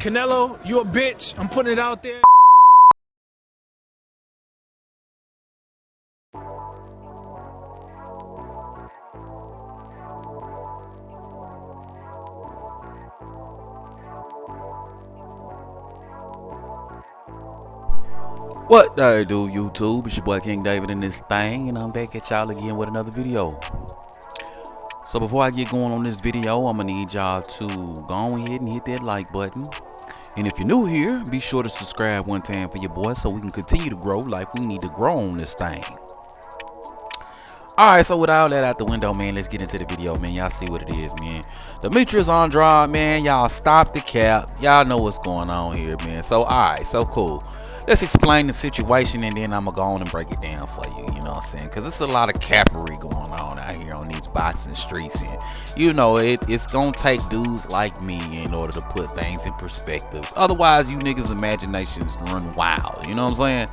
Canelo, you a bitch. I'm putting it out there. What I do, YouTube? It's your boy King David in this thing, and I'm back at y'all again with another video. So before I get going on this video, I'm gonna need y'all to go on ahead and hit that like button. And if you're new here, be sure to subscribe one time for your boy so we can continue to grow like we need to grow on this thing. Alright, so with all that out the window, man, let's get into the video, man. Y'all see what it is, man. DEMETRIUS ANDRADE, man. Y'all stop the cap. Y'all know what's going on here, man. So, alright, so cool. Let's explain the situation, and then I'm gonna go on and break it down for you. You know what I'm saying? Because it's a lot of cappery going on out here on these boxing streets, and you know it's gonna take dudes like me in order to put things in perspectives. Otherwise, you niggas' imaginations run wild. You know what I'm saying?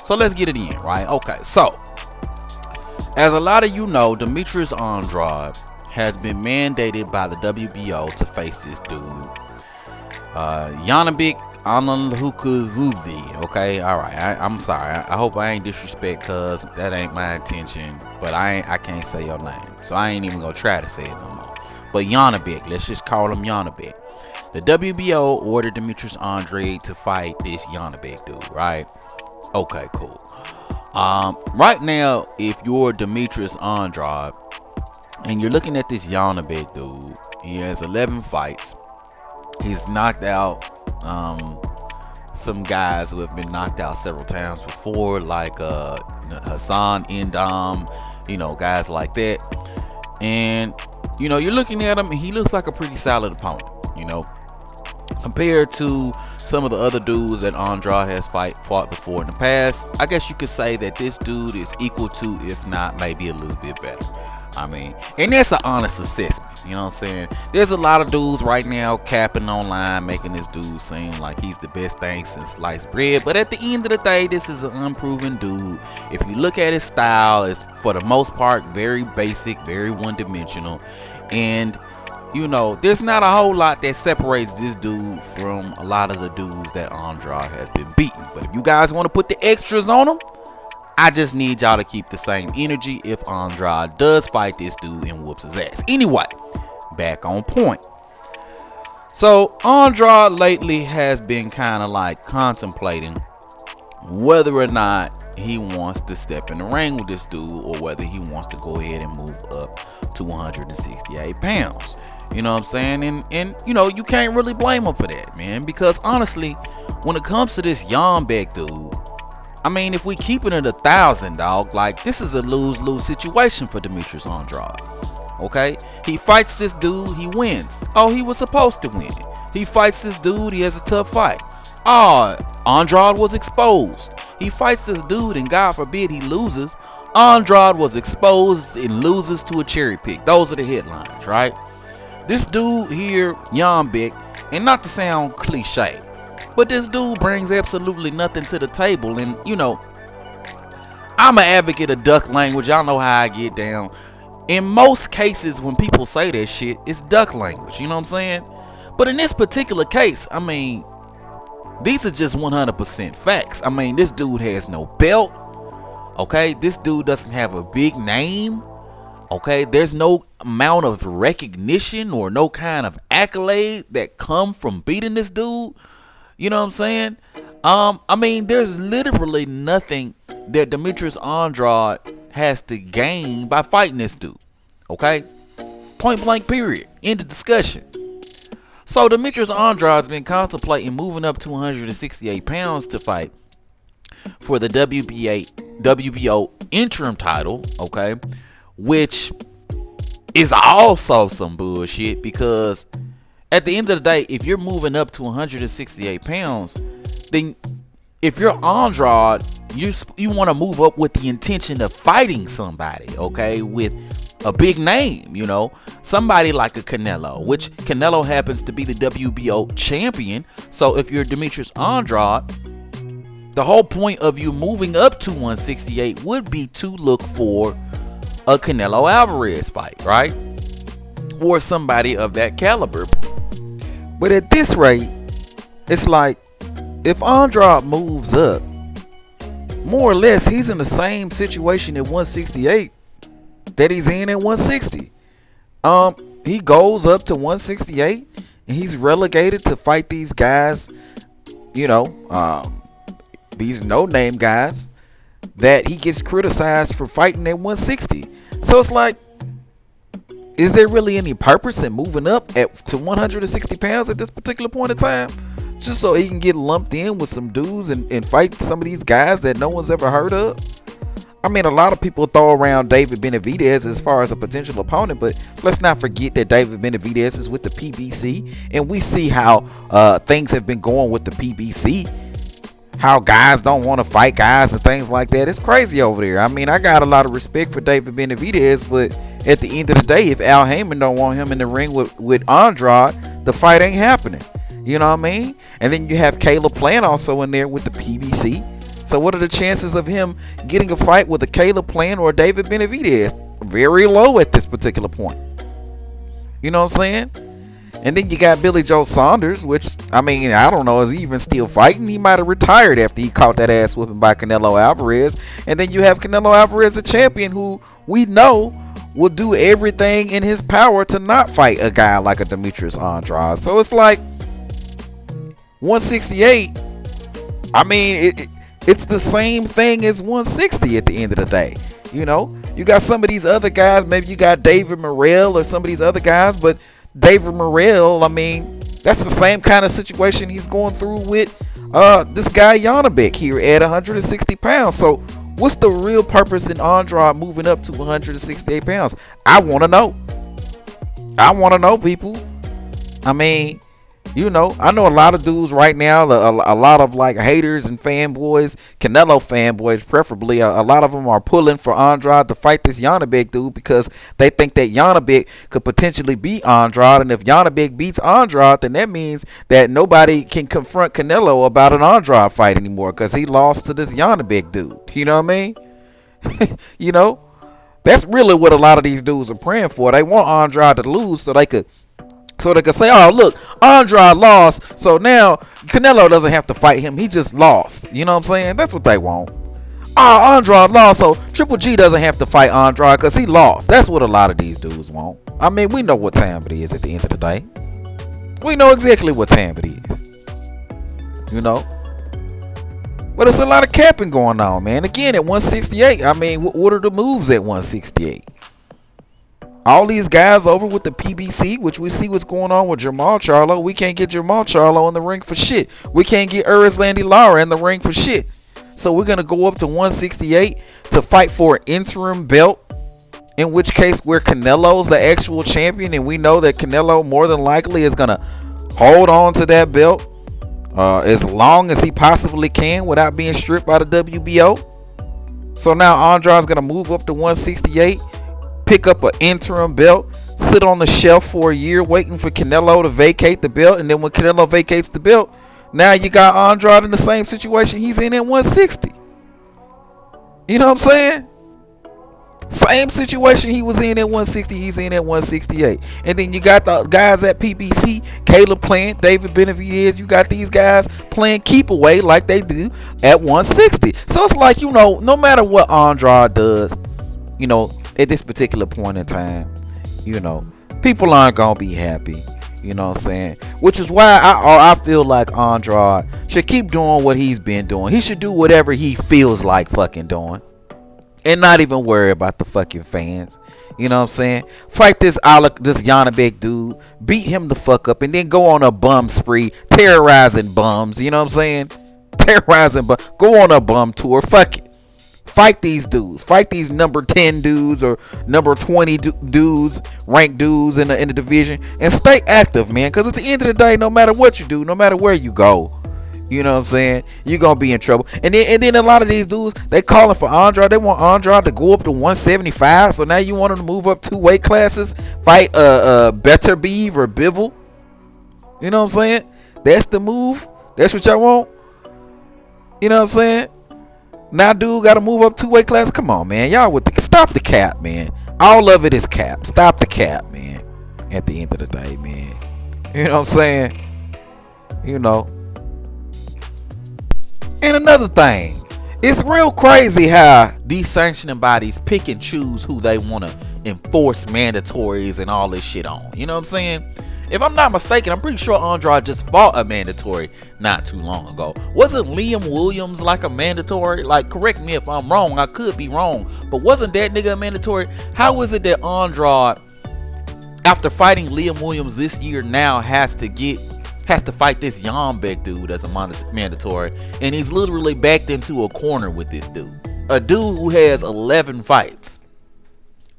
So let's get it in, right? Okay, so as a lot of you know, DEMETRIUS ANDRADE has been mandated by the WBO to face this dude, JANIBEK AlLIMKHANULY. Okay, all right. I'm sorry. I hope I ain't disrespect, cause that ain't my intention. But I can't say your name, so I ain't even gonna try to say it no more. But JANIBEK, let's just call him JANIBEK. The WBO ordered DEMETRIUS ANDRADE to fight this JANIBEK dude, right? Okay, cool. Right now, if you're DEMETRIUS ANDRADE and you're looking at this JANIBEK dude, he has 11 fights. He's knocked out some guys who have been knocked out several times before, like Hassan Endam, you know, guys like that. And you know, you're looking at him, and he looks like a pretty solid opponent, you know, compared to some of the other dudes that Andrade has fought before in the past. I guess you could say that this dude is equal to, if not maybe a little bit better. I mean, and that's an honest assessment. You know what I'm saying? There's a lot of dudes right now capping online, making this dude seem like he's the best thing since sliced bread. But at the end of the day, this is an unproven dude. If you look at his style, it's for the most part very basic, very one-dimensional. And you know, there's not a whole lot that separates this dude from a lot of the dudes that Andrade has been beating. But if you guys want to put the extras on him, I just need y'all to keep the same energy if Andrade does fight this dude and whoops his ass. Anyway, back on point. So Andrade lately has been kind of like contemplating whether or not he wants to step in the ring with this dude, or whether he wants to go ahead and move up to 168 pounds. You know what I'm saying? And you know, you can't really blame him for that, man, because honestly, when it comes to this JANIBEK dude, I mean, if we keeping it 1,000, dog, like, this is a lose-lose situation for DEMETRIUS ANDRADE. Okay, he fights this dude, he wins. Oh, he was supposed to win. He fights this dude, he has a tough fight. Oh, Andrade was exposed. He fights this dude, and God forbid he loses. Andrade was exposed and loses to a cherry pick. Those are the headlines, right? This dude here, JANIBEK, and not to sound cliche, but this dude brings absolutely nothing to the table. And you know, I'm an advocate of duck language. Y'all know how I get down. In most cases, when people say that shit, it's duck language. You know what I'm saying? But in this particular case, I mean, these are just 100% facts. I mean, this dude has no belt. Okay, this dude doesn't have a big name. Okay, there's no amount of recognition or no kind of accolade that come from beating this dude. You know what I'm saying? I mean, there's literally nothing that DEMETRIUS ANDRADE has to gain by fighting this dude. Okay? Point blank, period. End of discussion. So DEMETRIUS ANDRADE's been contemplating moving up to 168 pounds to fight for the WBO interim title, okay? Which is also some bullshit, because at the end of the day, if you're moving up to 168 pounds, then if you're Andrade, you want to move up with the intention of fighting somebody, okay, with a big name, you know, somebody like a Canelo, which Canelo happens to be the WBO champion. So if you're DEMETRIUS ANDRADE, the whole point of you moving up to 168 would be to look for a Canelo Alvarez fight, right? Or somebody of that caliber. But at this rate, it's like if Andrade moves up, more or less he's in the same situation at 168 that he's in at 160. He goes up to 168 and he's relegated to fight these guys, you know, these no-name guys that he gets criticized for fighting at 160. So it's like, is there really any purpose in moving up to 160 pounds at this particular point in time? Just so he can get lumped in with some dudes and fight some of these guys that no one's ever heard of? I mean, a lot of people throw around David Benavidez as far as a potential opponent, but let's not forget that David Benavidez is with the PBC, and we see how things have been going with the PBC. How guys don't want to fight guys and things like that. It's crazy over there. I mean, I got a lot of respect for David Benavidez, but at the end of the day, if Al Heyman don't want him in the ring with Andrade, the fight ain't happening. You know what I mean? And then you have Caleb Plant also in there with the PBC. So what are the chances of him getting a fight with a Caleb Plant or a David Benavidez? Very low at this particular point. You know what I'm saying? And then you got Billy Joe Saunders, which, I mean, I don't know, is he even still fighting? He might have retired after he caught that ass whooping by Canelo Alvarez. And then you have Canelo Alvarez, a champion who we know will do everything in his power to not fight a guy like a Demetrius Andrade. So it's like 168, I mean, it's the same thing as 160 at the end of the day. You know, you got some of these other guys, maybe you got David Morrell or some of these other guys, but David Morrell, I mean, that's the same kind of situation he's going through with this guy JANIBEK here at 160 pounds. So what's the real purpose in Andrade moving up to 168 pounds? I want to know. I want to know, people. I mean, you know, I know a lot of dudes right now, a lot of like haters and fanboys, Canelo fanboys preferably, a lot of them are pulling for Andrade to fight this JANIBEK dude because they think that JANIBEK could potentially beat Andrade, and if JANIBEK beats Andrade, then that means that nobody can confront Canelo about an Andrade fight anymore because he lost to this JANIBEK dude. You know what I mean? You know, that's really what a lot of these dudes are praying for. They want Andrade to lose so they could say, oh, look, Andrade lost, so now Canelo doesn't have to fight him. He just lost. You know what I'm saying? That's what they want. Oh, Andrade lost, so Triple G doesn't have to fight Andrade because he lost. That's what a lot of these dudes want. I mean, we know what time it is at the end of the day. We know exactly what time it is. You know? But it's a lot of capping going on, man. Again, at 168, I mean, what are the moves at 168? All these guys over with the PBC, which we see what's going on with Jamal Charlo. We can't get Jamal Charlo in the ring for shit. We can't get Landy Lara in the ring for shit. So we're going to go up to 168 to fight for an interim belt, in which case where Canelo's the actual champion, and we know that Canelo more than likely is going to hold on to that belt as long as he possibly can without being stripped by the WBO. So now Andrade's going to move up to 168. Pick up an interim belt, sit on the shelf for a year waiting for Canelo to vacate the belt, and then when Canelo vacates the belt, now you got Andrade in the same situation he's in at 160. You know what I'm saying? Same situation he was in at 160, he's in at 168. And then you got the guys at PBC, Caleb Plant, David Benavidez. You got these guys playing keep away like they do at 160. So it's like, you know, no matter what Andrade does, you know, at this particular point in time, you know, people aren't gonna be happy. You know what I'm saying? Which is why I feel like Andrade should keep doing what he's been doing. He should do whatever he feels like fucking doing, and not even worry about the fucking fans. You know what I'm saying? Fight this JANIBEK dude, beat him the fuck up, and then go on a bum spree, terrorizing bums. You know what I'm saying? Terrorizing bums. Go on a bum tour. Fuck it. Fight these dudes. Fight these number 10 dudes or number 20 dudes, ranked dudes in the division, and stay active, man. Because at the end of the day, no matter what you do, no matter where you go, you know what I'm saying, you're gonna be in trouble. And then a lot of these dudes, they calling for Andrade. They want Andrade to go up to 175. So now you want him to move up 2 weight classes, fight Better Beeve or Bivol. You know what I'm saying? That's the move. That's what y'all want. You know what I'm saying? Now dude got to move up 2 weight classes. Come on, man. Y'all with the stop the cap, man. All of it is cap. Stop the cap, man. At the end of the day, man. You know what I'm saying? You know, And another thing, it's real crazy how these sanctioning bodies pick and choose who they want to enforce mandatories and all this shit on. You know what I'm saying? If I'm not mistaken, I'm pretty sure Andrade just fought a mandatory not too long ago. Wasn't Liam Williams like a mandatory? Like, correct me if I'm wrong. I could be wrong. But wasn't that nigga a mandatory? How is it that Andrade, after fighting Liam Williams this year, now has to fight this JANIBEK dude as a mandatory, and he's literally backed into a corner with this dude, a dude who has 11 fights.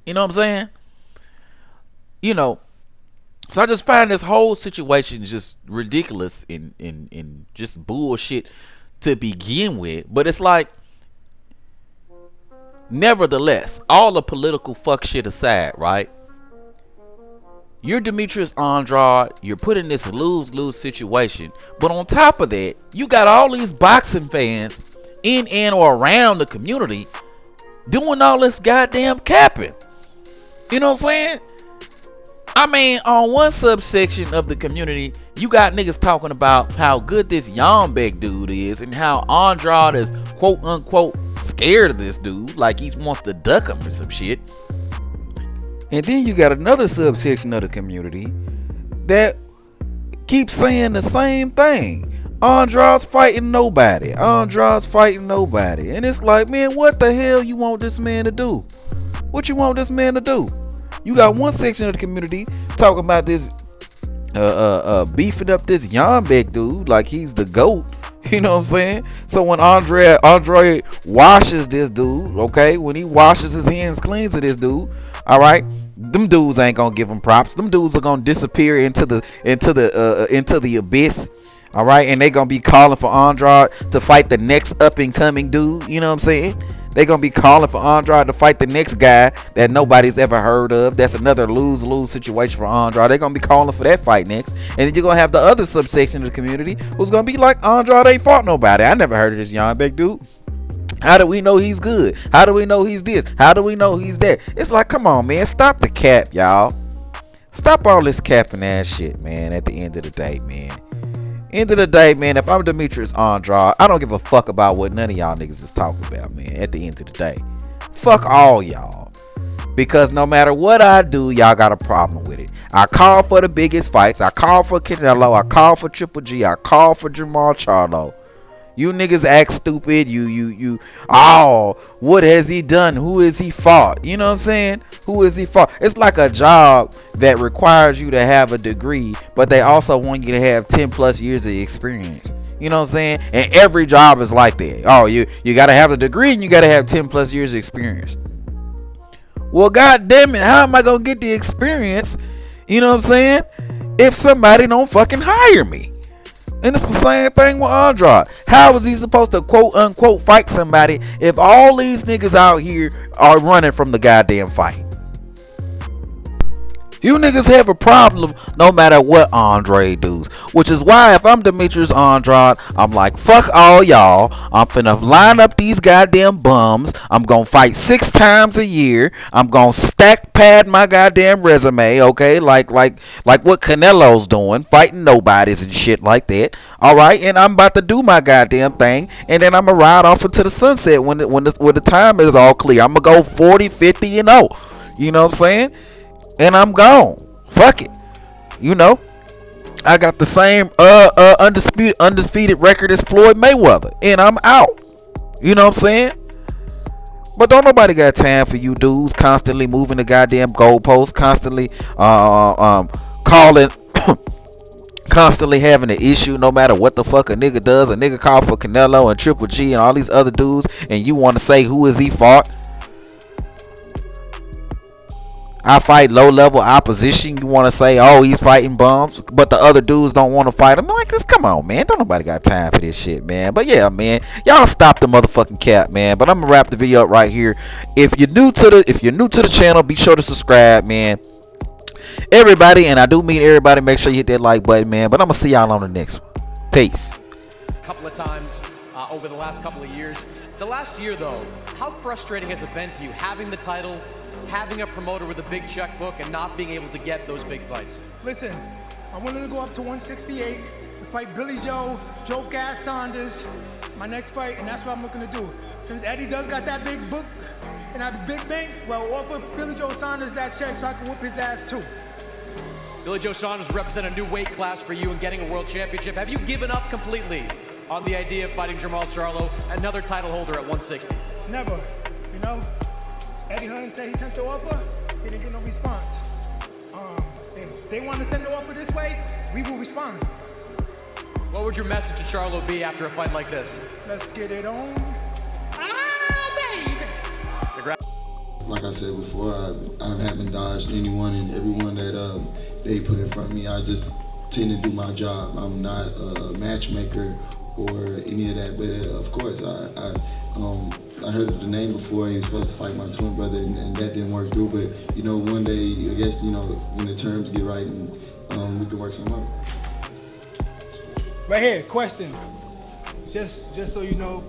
You know what I'm saying? You know, so I just find this whole situation just ridiculous and just bullshit to begin with. But it's like, nevertheless, all the political fuck shit aside, right? You're Demetrius Andrade, you're put in this lose-lose situation, but on top of that, you got all these boxing fans in and or around the community doing all this goddamn capping. You know what I'm saying? I mean, on one subsection of the community, you got niggas talking about how good this JANIBEK dude is and how Andrade is quote-unquote scared of this dude, like he wants to duck him or some shit. And then you got another subsection of the community that keeps saying the same thing. Andrade's fighting nobody. Andrade's fighting nobody. And it's like, man, what the hell you want this man to do? What you want this man to do? You got one section of the community talking about this beefing up this JANIBEK dude like he's the GOAT. You know what I'm saying? So when Andrade washes this dude, okay, when he washes his hands clean to this dude, all right, them dudes ain't gonna give him props. Them dudes are gonna disappear into the abyss. All right, and they gonna be calling for Andrade to fight the next up and coming dude. You know what I'm saying? They gonna be calling for Andrade to fight the next guy that nobody's ever heard of. That's another lose-lose situation for Andrade. They're gonna be calling for that fight next. And then you're gonna have the other subsection of the community who's gonna be like, Andrade ain't fought nobody. I never heard of this JANIBEK dude. How do we know he's good? How do we know he's this? How do we know he's that? It's like, come on, man. Stop the cap, y'all. Stop all this capping ass shit, man, at the end of the day, man. End of the day, man, if I'm Demetrius Andrade, I don't give a fuck about what none of y'all niggas is talking about, man, at the end of the day. Fuck all y'all. Because no matter what I do, y'all got a problem with it. I call for the biggest fights. I call for Canelo. I call for Triple G. I call for Jamal Charlo. You niggas act stupid. Oh, what has he done? Who has he fought? You know what I'm saying? Who has he fought? It's like a job that requires you to have a degree, but they also want you to have 10 plus years of experience. You know what I'm saying? And every job is like that. Oh, you got to have a degree and you got to have 10 plus years of experience. Well, god damn it, how am I going to get the experience? You know what I'm saying? If somebody don't fucking hire me. And it's the same thing with Andrade. How is he supposed to quote unquote fight somebody if all these niggas out here are running from the goddamn fight? You niggas have a problem no matter what Andrade does. Which is why if I'm Demetrius Andrade, I'm like, fuck all y'all. I'm finna line up these goddamn bums. I'm gonna fight 6 times a year. I'm gonna stack pad my goddamn resume, okay? Like what Canelo's doing, fighting nobodies and shit like that. Alright, and I'm about to do my goddamn thing. And then I'm gonna ride off into the sunset when the time is all clear. I'm gonna go 40, 50, and 0. You know what I'm saying? And I'm gone. Fuck it. You know, I got the same undisputed record as Floyd Mayweather, and I'm out. You know what I'm saying? But don't nobody got time for you dudes constantly moving the goddamn goalposts, constantly calling, constantly having an issue no matter what the fuck a nigga does. A nigga call for Canelo and Triple G and all these other dudes, and you want to say who is he fought? I fight low-level opposition. You want to say, oh, he's fighting bums, but the other dudes don't want to fight him. I'm like, come on, man. Don't nobody got time for this shit, man. But yeah, man, y'all stop the motherfucking cap, man. But I'm gonna wrap the video up right here. If you're new to the channel, be sure to subscribe, man. Everybody, and I do mean everybody, make sure you hit that like button, man. But I'm gonna see y'all on the next one. Peace. A couple of times over the last couple of years. The last year, though, how frustrating has it been to you having the title, having a promoter with a big checkbook, and not being able to get those big fights? Listen, I wanted to go up to 168. The fight Billy Joe, Joe Cass Saunders, my next fight, and that's what I'm looking to do. Since Eddie does got that big book and that big bank, well, offer Billy Joe Saunders that check so I can whip his ass too. Billy Joe Saunders represent a new weight class for you and getting a world championship. Have you given up completely on the idea of fighting Jermall Charlo, another title holder at 160? Never, you know. Eddie Hearn said he sent the offer, he didn't get no response. If they want to send the offer this way, we will respond. What would your message to Charlo be after a fight like this? Let's get it on. Ah, baby! Like I said before, I haven't dodged anyone and everyone that they put in front of me. I just tend to do my job. I'm not a matchmaker or any of that, but of course, I heard the name before. He was supposed to fight my twin brother, and that didn't work through. But you know, one day, I guess, you know, when the terms get right, and we can work something out. Right here, question. Just so you know.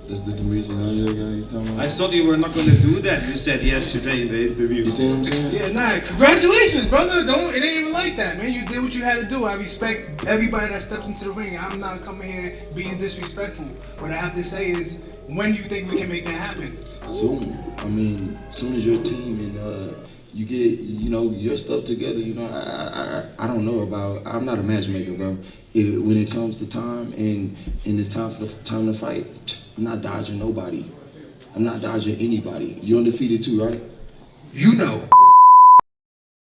Is the Demetrius Andrade guy you talking about? I thought you were not going to do that. You said yesterday in the interview. You see what I'm saying? Yeah, nah, congratulations, brother. It ain't even like that, man. You did what you had to do. I respect everybody that stepped into the ring. I'm not coming here being disrespectful. What I have to say is, when you think we can make that happen? Soon. I mean, soon as your team and you get, you know, your stuff together, you know, I don't know about, I'm not a matchmaker, bro. When it comes to time and it's time to fight, I'm not dodging nobody. I'm not dodging anybody. You're undefeated too, right? You know.